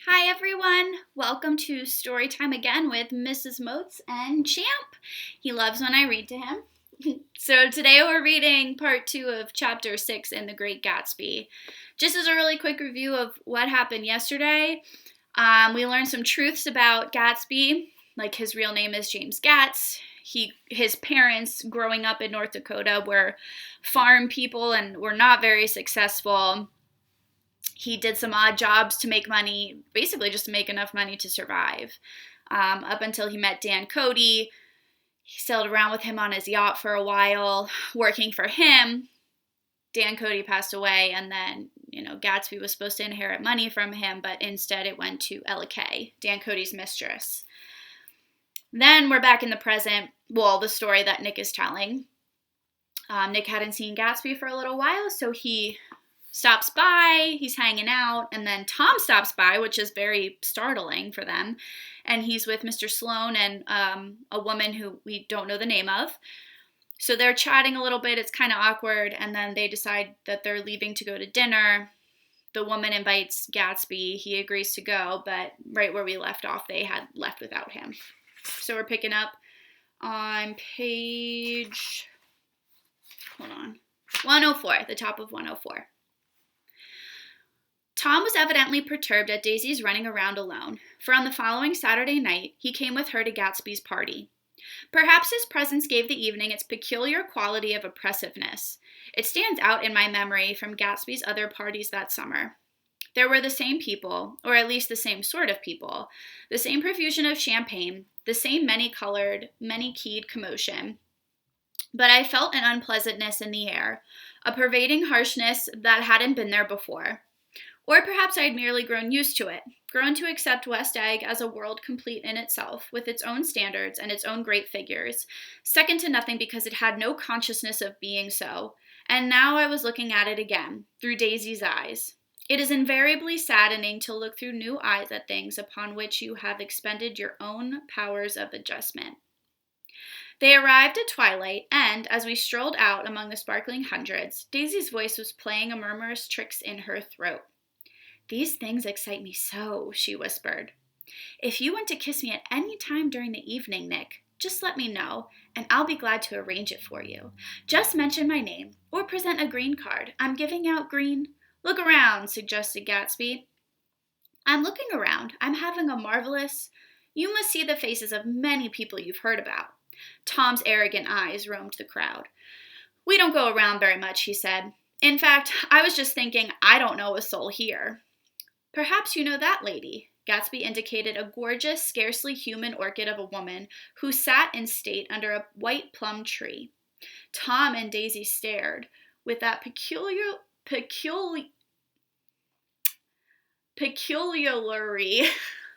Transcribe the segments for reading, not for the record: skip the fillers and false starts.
Hi everyone, welcome to story time again with Mrs. Moats and Champ. He loves when I read to him. So today we're reading part 2 of chapter 6 in The Great Gatsby. Just as a really quick review of what happened yesterday, we learned some truths about Gatsby, like his real name is James Gatz. His parents growing up in North Dakota were farm people and were not very successful. He did some odd jobs to make money, basically just to make enough money to survive. Up until he met Dan Cody. He sailed around with him on his yacht for a while, working for him. Dan Cody passed away, and then, Gatsby was supposed to inherit money from him, but instead it went to Ella Kay, Dan Cody's mistress. Then we're back in the present, the story that Nick is telling. Nick hadn't seen Gatsby for a little while, so he stops by, he's hanging out, and then Tom stops by, which is very startling for them, and he's with Mr. Sloan and a woman who we don't know the name of. So they're chatting a little bit, it's kind of awkward, and then they decide that they're leaving to go to dinner. The woman invites Gatsby, he agrees to go, but right where we left off, they had left without him. So we're picking up on page, 104, the top of 104. Tom was evidently perturbed at Daisy's running around alone, for on the following Saturday night, he came with her to Gatsby's party. Perhaps his presence gave the evening its peculiar quality of oppressiveness. It stands out in my memory from Gatsby's other parties that summer. There were the same people, or at least the same sort of people, the same profusion of champagne, the same many-colored, many-keyed commotion. But I felt an unpleasantness in the air, a pervading harshness that hadn't been there before. Or perhaps I had merely grown used to it, grown to accept West Egg as a world complete in itself, with its own standards and its own great figures, second to nothing because it had no consciousness of being so, and now I was looking at it again, through Daisy's eyes. It is invariably saddening to look through new eyes at things upon which you have expended your own powers of adjustment. They arrived at twilight, and, as we strolled out among the sparkling hundreds, Daisy's voice was playing a murmurous tricks in her throat. "These things excite me so," she whispered. "If you want to kiss me at any time during the evening, Nick, just let me know, and I'll be glad to arrange it for you. Just mention my name, or present a green card. I'm giving out green—" "Look around," suggested Gatsby. "I'm looking around. I'm having a marvelous—" "You must see the faces of many people you've heard about." Tom's arrogant eyes roamed the crowd. "We don't go around very much," he said. "In fact, I was just thinking I don't know a soul here." "Perhaps you know that lady." Gatsby indicated a gorgeous, scarcely human orchid of a woman who sat in state under a white plum tree. Tom and Daisy stared with that peculiarly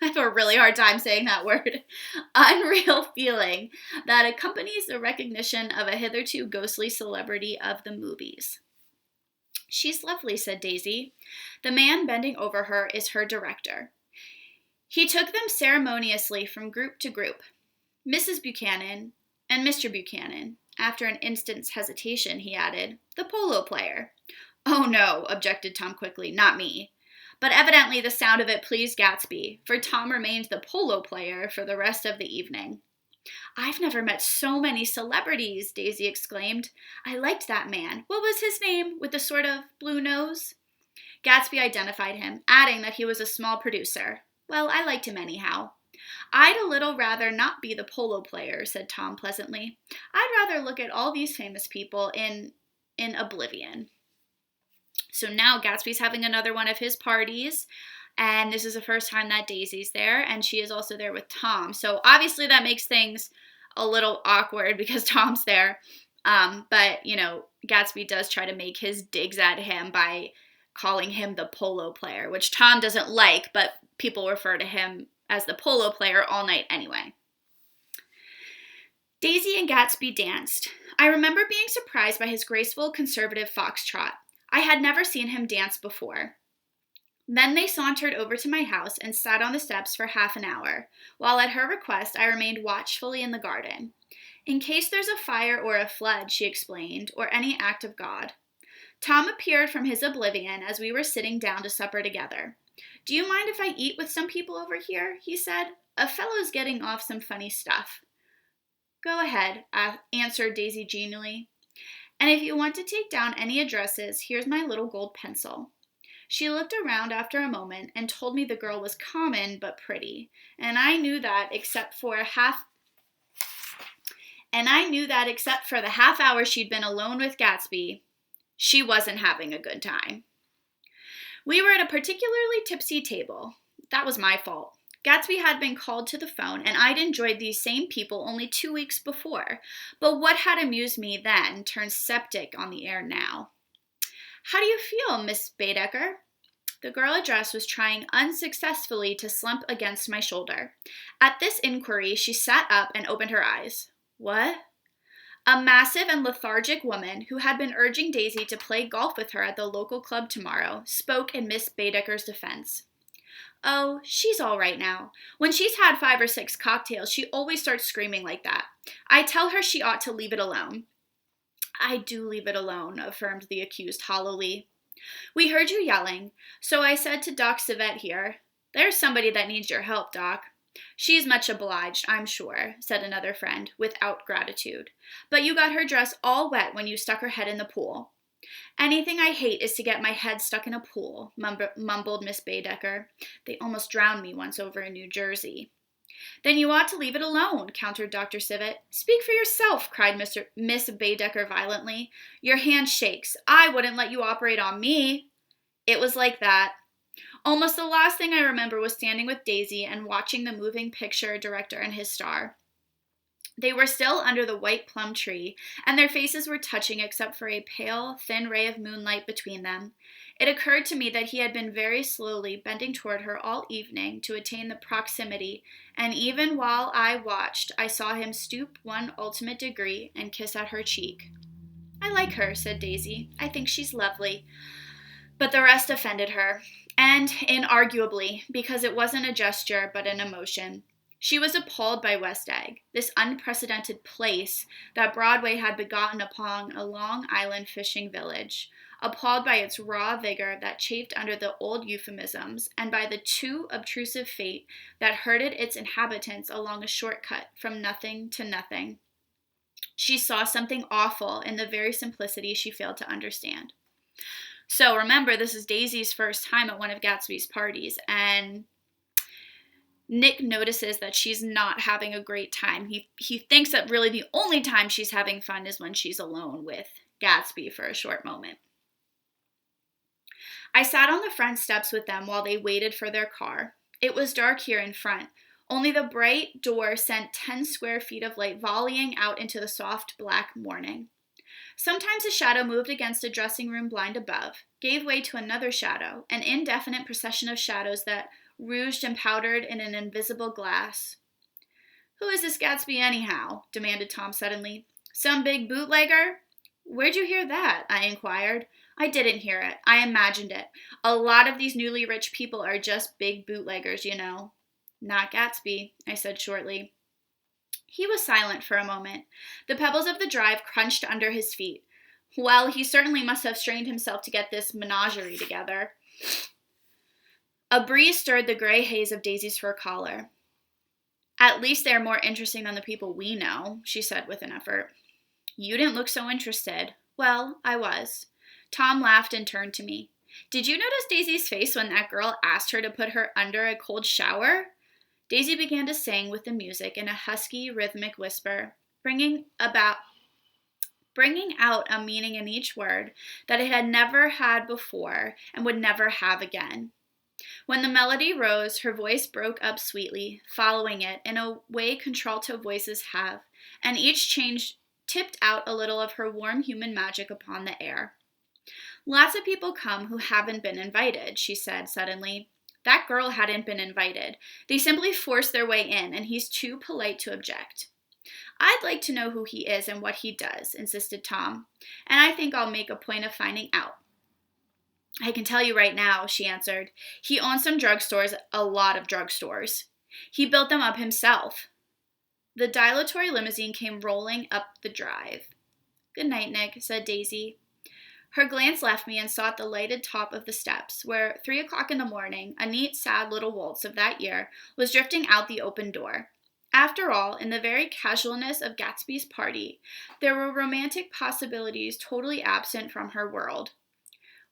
I have a really hard time saying that word, unreal feeling that accompanies the recognition of a hitherto ghostly celebrity of the movies. "She's lovely," said Daisy. "The man bending over her is her director." He took them ceremoniously from group to group. "Mrs. Buchanan and Mr. Buchanan." After an instant's hesitation, he added, "The polo player." "Oh, no," objected Tom quickly, "not me." But evidently the sound of it pleased Gatsby, for Tom remained the polo player for the rest of the evening. "I've never met so many celebrities," Daisy exclaimed. "I liked that man. What was his name, with the sort of blue nose?" Gatsby identified him, adding that he was a small producer. "Well, I liked him anyhow." "I'd a little rather not be the polo player," said Tom pleasantly. "I'd rather look at all these famous people in oblivion." So now Gatsby's having another one of his parties, and this is the first time that Daisy's there, and she is also there with Tom. So obviously that makes things a little awkward because Tom's there. But, Gatsby does try to make his digs at him by calling him the polo player, which Tom doesn't like, but people refer to him as the polo player all night anyway. Daisy and Gatsby danced. I remember being surprised by his graceful, conservative foxtrot. I had never seen him dance before. Then they sauntered over to my house and sat on the steps for half an hour, while at her request I remained watchfully in the garden. "In case there's a fire or a flood," she explained, "or any act of God." Tom appeared from his oblivion as we were sitting down to supper together. "Do you mind if I eat with some people over here?" he said. "A fellow's getting off some funny stuff." "Go ahead," answered Daisy genially. "And if you want to take down any addresses, here's my little gold pencil." She looked around after a moment and told me the girl was common but pretty, and I knew that except for the half hour she'd been alone with Gatsby, she wasn't having a good time. We were at a particularly tipsy table. That was my fault. Gatsby had been called to the phone, and I'd enjoyed these same people only 2 weeks before. But what had amused me then turned septic on the air now. "How do you feel, Miss Baedeker?" The girl addressed was trying unsuccessfully to slump against my shoulder. At this inquiry, she sat up and opened her eyes. "What?" A massive and lethargic woman, who had been urging Daisy to play golf with her at the local club tomorrow, spoke in Miss Baedeker's defense. "Oh, she's all right now. When she's had 5 or 6 cocktails, she always starts screaming like that. I tell her she ought to leave it alone." "I do leave it alone," affirmed the accused hollowly. "We heard you yelling, so I said to Doc Civet here, 'There's somebody that needs your help, Doc.'" "She's much obliged, I'm sure," said another friend, without gratitude. "But you got her dress all wet when you stuck her head in the pool." "Anything I hate is to get my head stuck in a pool," mumbled Miss Baedeker. "They almost drowned me once over in New Jersey." "Then you ought to leave it alone," countered Dr. Civet. "Speak for yourself," cried Miss Baedeker violently. "Your hand shakes. I wouldn't let you operate on me." It was like that. Almost the last thing I remember was standing with Daisy and watching the moving picture director and his star. They were still under the white plum tree, and their faces were touching except for a pale, thin ray of moonlight between them. It occurred to me that he had been very slowly bending toward her all evening to attain the proximity, and even while I watched, I saw him stoop one ultimate degree and kiss at her cheek. "I like her," said Daisy. "I think she's lovely." But the rest offended her, and inarguably, because it wasn't a gesture but an emotion. She was appalled by West Egg, this unprecedented place that Broadway had begotten upon a Long Island fishing village, appalled by its raw vigor that chafed under the old euphemisms, and by the too obtrusive fate that herded its inhabitants along a shortcut from nothing to nothing. She saw something awful in the very simplicity she failed to understand. So remember, this is Daisy's first time at one of Gatsby's parties, and Nick notices that she's not having a great time. He thinks that really the only time she's having fun is when she's alone with Gatsby for a short moment. I sat on the front steps with them while they waited for their car. It was dark here in front. Only the bright door sent 10 square feet of light volleying out into the soft black morning. Sometimes a shadow moved against a dressing room blind above, gave way to another shadow, an indefinite procession of shadows that rouged and powdered in an invisible glass. "Who is this Gatsby anyhow?" demanded Tom suddenly. "Some big bootlegger?" "Where'd you hear that?" I inquired. "I didn't hear it. I imagined it. A lot of these newly rich people are just big bootleggers, you know." "Not Gatsby," I said shortly. He was silent for a moment. The pebbles of the drive crunched under his feet. Well, he certainly must have strained himself to get this menagerie together. A breeze stirred the gray haze of Daisy's fur collar. "At least they're more interesting than the people we know," she said with an effort. "You didn't look so interested." "Well, I was." Tom laughed and turned to me. "Did you notice Daisy's face when that girl asked her to put her under a cold shower?" Daisy began to sing with the music in a husky, rhythmic whisper, bringing out a meaning in each word that it had never had before and would never have again. When the melody rose, her voice broke up sweetly, following it in a way contralto voices have, and each change tipped out a little of her warm human magic upon the air. "Lots of people come who haven't been invited," she said suddenly. "That girl hadn't been invited. They simply forced their way in, and he's too polite to object." "I'd like to know who he is and what he does," insisted Tom, "and I think I'll make a point of finding out." "I can tell you right now," she answered. "He owns some drugstores, a lot of drugstores. He built them up himself." The dilatory limousine came rolling up the drive. "Good night, Nick," said Daisy. Her glance left me and sought the lighted top of the steps, where 3 o'clock in the morning, a neat, sad little waltz of that year, was drifting out the open door. After all, in the very casualness of Gatsby's party, there were romantic possibilities totally absent from her world.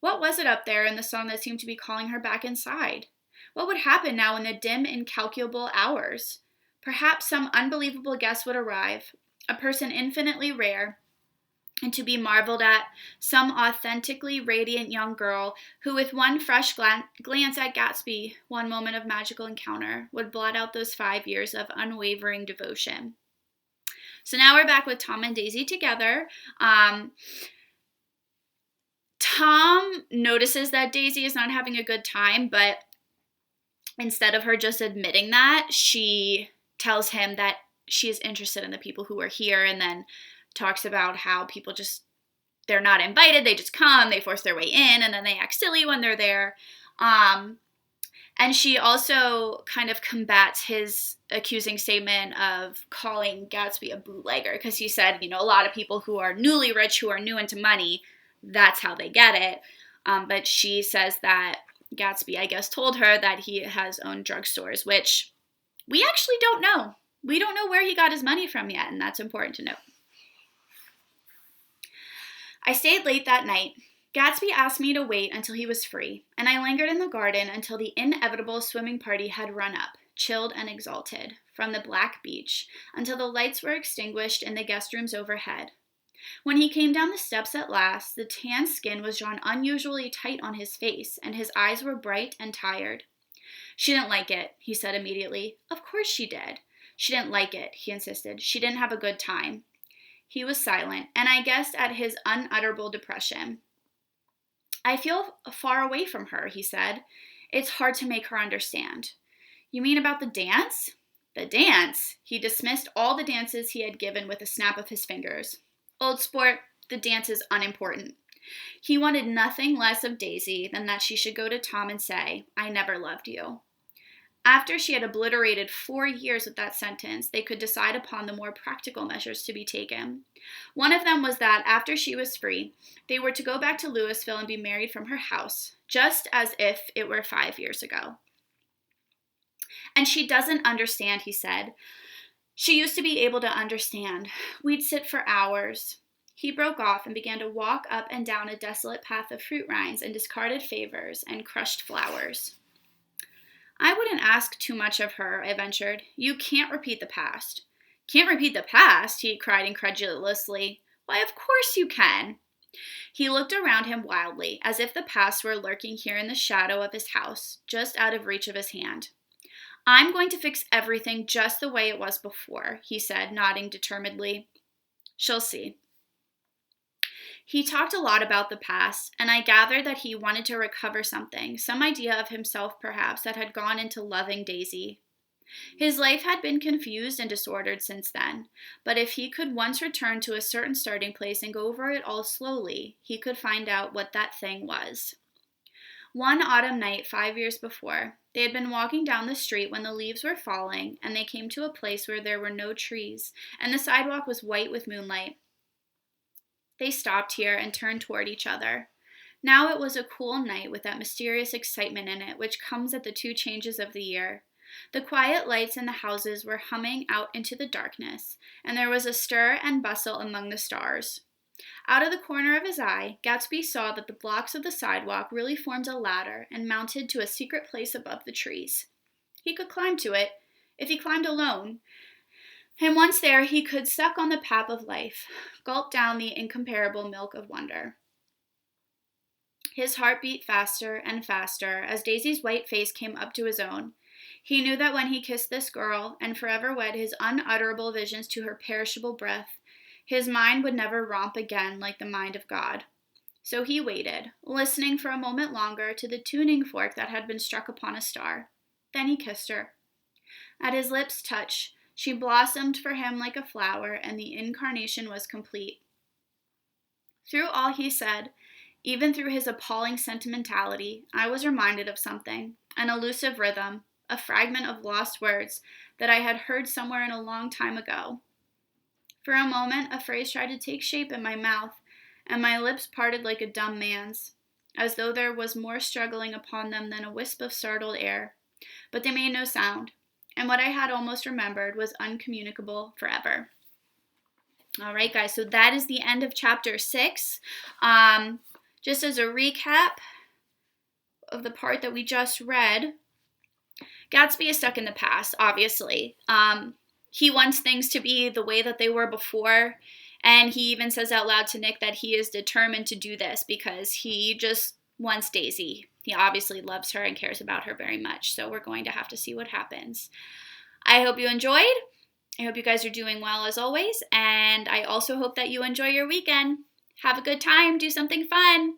What was it up there in the song that seemed to be calling her back inside? What would happen now in the dim, incalculable hours? Perhaps some unbelievable guest would arrive, a person infinitely rare and to be marveled at, some authentically radiant young girl who, with one fresh glance at Gatsby, one moment of magical encounter, would blot out those 5 years of unwavering devotion. So now we're back with Tom and Daisy together. Tom notices that Daisy is not having a good time, but instead of her just admitting that, she tells him that she is interested in the people who are here, and then talks about how people they're not invited, they just come, they force their way in, and then they act silly when they're there. And she also kind of combats his accusing statement of calling Gatsby a bootlegger, because he said, a lot of people who are newly rich, who are new into money, that's how they get it. But she says that Gatsby, I guess, told her that he has owned drugstores, which we actually don't know. We don't know where he got his money from yet, and that's important to note. I stayed late that night. Gatsby asked me to wait until he was free, and I lingered in the garden until the inevitable swimming party had run up, chilled and exalted, from the black beach, until the lights were extinguished in the guest rooms overhead. When he came down the steps at last, the tan skin was drawn unusually tight on his face, and his eyes were bright and tired. "She didn't like it," he said immediately. "Of course she did." "She didn't like it," he insisted. "She didn't have a good time." He was silent, and I guessed at his unutterable depression. "I feel far away from her," he said. "It's hard to make her understand." "You mean about the dance?" "The dance?" He dismissed all the dances he had given with a snap of his fingers. "Old sport, the dance is unimportant." He wanted nothing less of Daisy than that she should go to Tom and say, "I never loved you." After she had obliterated 4 years with that sentence, they could decide upon the more practical measures to be taken. One of them was that, after she was free, they were to go back to Louisville and be married from her house, just as if it were 5 years ago. "And she doesn't understand," he said. "She used to be able to understand. We'd sit for hours." He broke off and began to walk up and down a desolate path of fruit rinds and discarded favors and crushed flowers. "I wouldn't ask too much of her," I ventured. "You can't repeat the past." "Can't repeat the past?" he cried incredulously. "Why, of course you can." He looked around him wildly, as if the past were lurking here in the shadow of his house, just out of reach of his hand. "I'm going to fix everything just the way it was before," he said, nodding determinedly. "She'll see." He talked a lot about the past, and I gathered that he wanted to recover something, some idea of himself perhaps, that had gone into loving Daisy. His life had been confused and disordered since then, but if he could once return to a certain starting place and go over it all slowly, he could find out what that thing was. One autumn night 5 years before, they had been walking down the street when the leaves were falling, and they came to a place where there were no trees, and the sidewalk was white with moonlight. They stopped here and turned toward each other. Now it was a cool night with that mysterious excitement in it which comes at the 2 changes of the year. The quiet lights in the houses were humming out into the darkness, and there was a stir and bustle among the stars. Out of the corner of his eye, Gatsby saw that the blocks of the sidewalk really formed a ladder and mounted to a secret place above the trees. He could climb to it, if he climbed alone, and once there he could suck on the pap of life, gulp down the incomparable milk of wonder. His heart beat faster and faster as Daisy's white face came up to his own. He knew that when he kissed this girl and forever wed his unutterable visions to her perishable breath, his mind would never romp again like the mind of God. So he waited, listening for a moment longer to the tuning fork that had been struck upon a star. Then he kissed her. At his lips' touch, she blossomed for him like a flower, and the incarnation was complete. Through all he said, even through his appalling sentimentality, I was reminded of something, an elusive rhythm, a fragment of lost words that I had heard somewhere in a long time ago. For a moment, a phrase tried to take shape in my mouth, and my lips parted like a dumb man's, as though there was more struggling upon them than a wisp of startled air. But they made no sound, and what I had almost remembered was uncommunicable forever. All right, guys, so that is the end of chapter 6. Just as a recap of the part that we just read, Gatsby is stuck in the past, obviously. He wants things to be the way that they were before, and he even says out loud to Nick that he is determined to do this because he just wants Daisy. He obviously loves her and cares about her very much, so we're going to have to see what happens. I hope you enjoyed. I hope you guys are doing well as always, and I also hope that you enjoy your weekend. Have a good time. Do something fun.